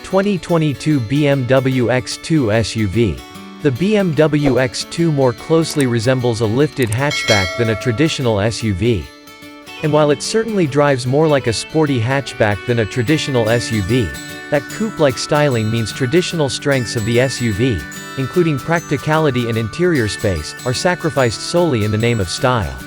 2022 BMW X2 SUV. The BMW X2 more closely resembles a lifted hatchback than a traditional SUV. And while it certainly drives more like a sporty hatchback than a traditional SUV, that coupe-like styling means traditional strengths of the SUV, including practicality and interior space, are sacrificed solely in the name of style.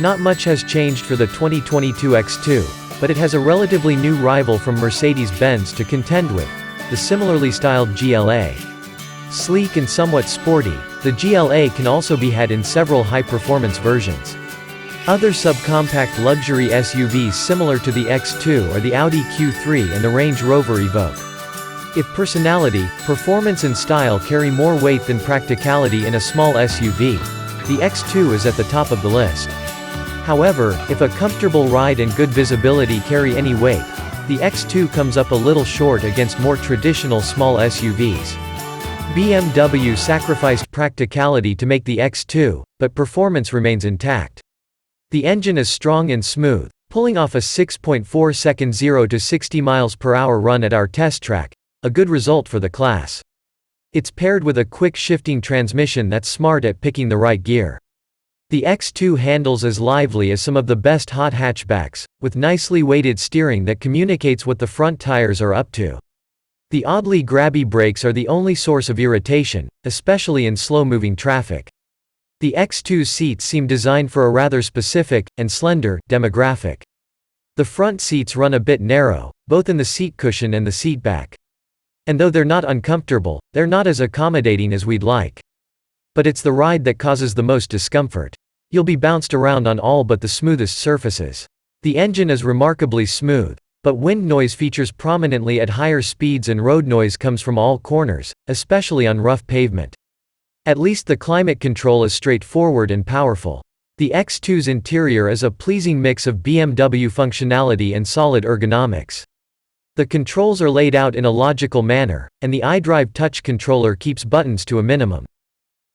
Not much has changed for the 2022 X2, but it has a relatively new rival from Mercedes-Benz to contend with, the similarly styled GLA. Sleek and somewhat sporty, the GLA can also be had in several high-performance versions. Other subcompact luxury SUVs similar to the X2 are the Audi Q3 and the Range Rover Evoque. If personality, performance and style carry more weight than practicality in a small SUV, the X2 is at the top of the list. However, if a comfortable ride and good visibility carry any weight, the X2 comes up a little short against more traditional small SUVs. BMW sacrificed practicality to make the X2, but performance remains intact. The engine is strong and smooth, pulling off a 6.4-second 0 to 60 mph run at our test track, a good result for the class. It's paired with a quick shifting transmission that's smart at picking the right gear. The X2 handles as lively as some of the best hot hatchbacks, with nicely weighted steering that communicates what the front tires are up to. The oddly grabby brakes are the only source of irritation, especially in slow-moving traffic. The X2's seats seem designed for a rather specific, and slender, demographic. The front seats run a bit narrow, both in the seat cushion and the seat back. And though they're not uncomfortable, they're not as accommodating as we'd like. But it's the ride that causes the most discomfort. You'll be bounced around on all but the smoothest surfaces. The engine is remarkably smooth, but wind noise features prominently at higher speeds and road noise comes from all corners, especially on rough pavement. At least the climate control is straightforward and powerful. The X2's interior is a pleasing mix of BMW functionality and solid ergonomics. The controls are laid out in a logical manner, and the iDrive touch controller keeps buttons to a minimum.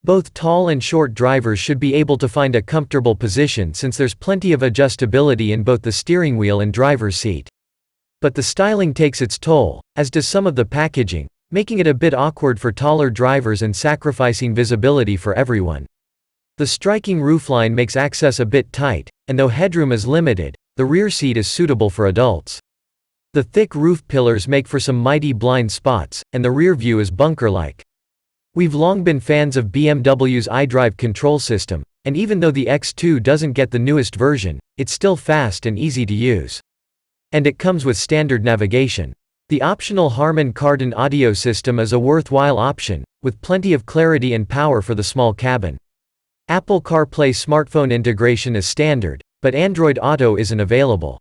Both tall and short drivers should be able to find a comfortable position since there's plenty of adjustability in both the steering wheel and driver's seat. But the styling takes its toll, as does some of the packaging, making it a bit awkward for taller drivers and sacrificing visibility for everyone. The striking roofline makes access a bit tight, and though headroom is limited, the rear seat is suitable for adults. The thick roof pillars make for some mighty blind spots, and the rear view is bunker-like. We've long been fans of BMW's iDrive control system, and even though the X2 doesn't get the newest version, it's still fast and easy to use. And it comes with standard navigation. The optional Harman Kardon audio system is a worthwhile option, with plenty of clarity and power for the small cabin. Apple CarPlay smartphone integration is standard, but Android Auto isn't available.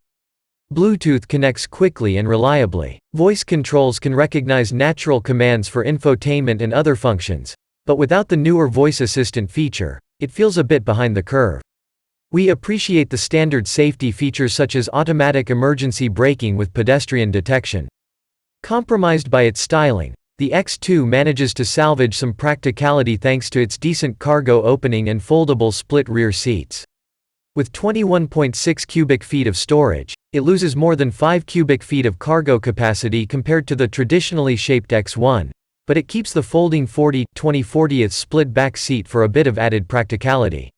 Bluetooth connects quickly and reliably. Voice controls can recognize natural commands for infotainment and other functions, but without the newer voice assistant feature, it feels a bit behind the curve. We appreciate the standard safety features such as automatic emergency braking with pedestrian detection. Compromised by its styling, the X2 manages to salvage some practicality thanks to its decent cargo opening and foldable split rear seats. With 21.6 cubic feet of storage, it loses more than 5 cubic feet of cargo capacity compared to the traditionally shaped X1, but it keeps the folding 40/20/40 split back seat for a bit of added practicality.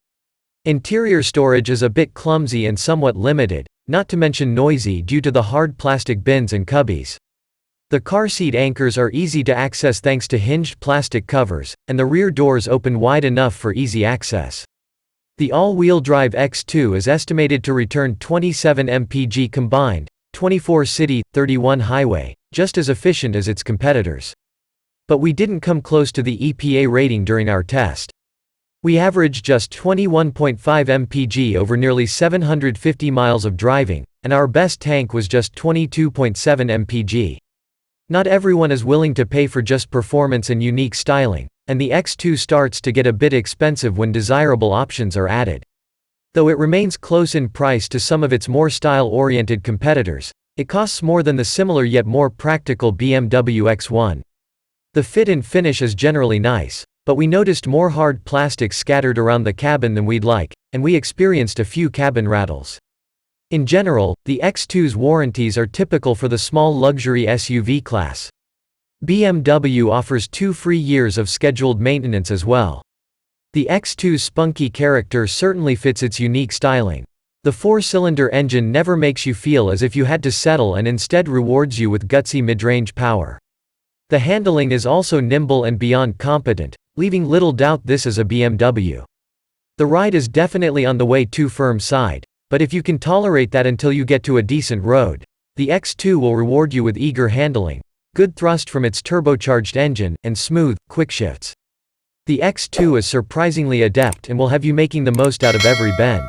Interior storage is a bit clumsy and somewhat limited, not to mention noisy due to the hard plastic bins and cubbies. The car seat anchors are easy to access thanks to hinged plastic covers, and the rear doors open wide enough for easy access. The all-wheel drive X2 is estimated to return 27 mpg combined, 24 city, 31 highway, just as efficient as its competitors. But we didn't come close to the EPA rating during our test. We averaged just 21.5 mpg over nearly 750 miles of driving, and our best tank was just 22.7 mpg. Not everyone is willing to pay for just performance and unique styling, and the X2 starts to get a bit expensive when desirable options are added. Though it remains close in price to some of its more style-oriented competitors, it costs more than the similar yet more practical BMW X1. The fit and finish is generally nice, but we noticed more hard plastic scattered around the cabin than we'd like, and we experienced a few cabin rattles. In general, the X2's warranties are typical for the small luxury SUV class. BMW offers 2 free years of scheduled maintenance as well. The X2's spunky character certainly fits its unique styling. The 4-cylinder engine never makes you feel as if you had to settle and instead rewards you with gutsy mid-range power. The handling is also nimble and beyond competent, leaving little doubt this is a BMW. The ride is definitely on the way too firm side, but if you can tolerate that until you get to a decent road, the X2 will reward you with eager handling, good thrust from its turbocharged engine, and smooth, quick shifts. The X2 is surprisingly adept and will have you making the most out of every bend.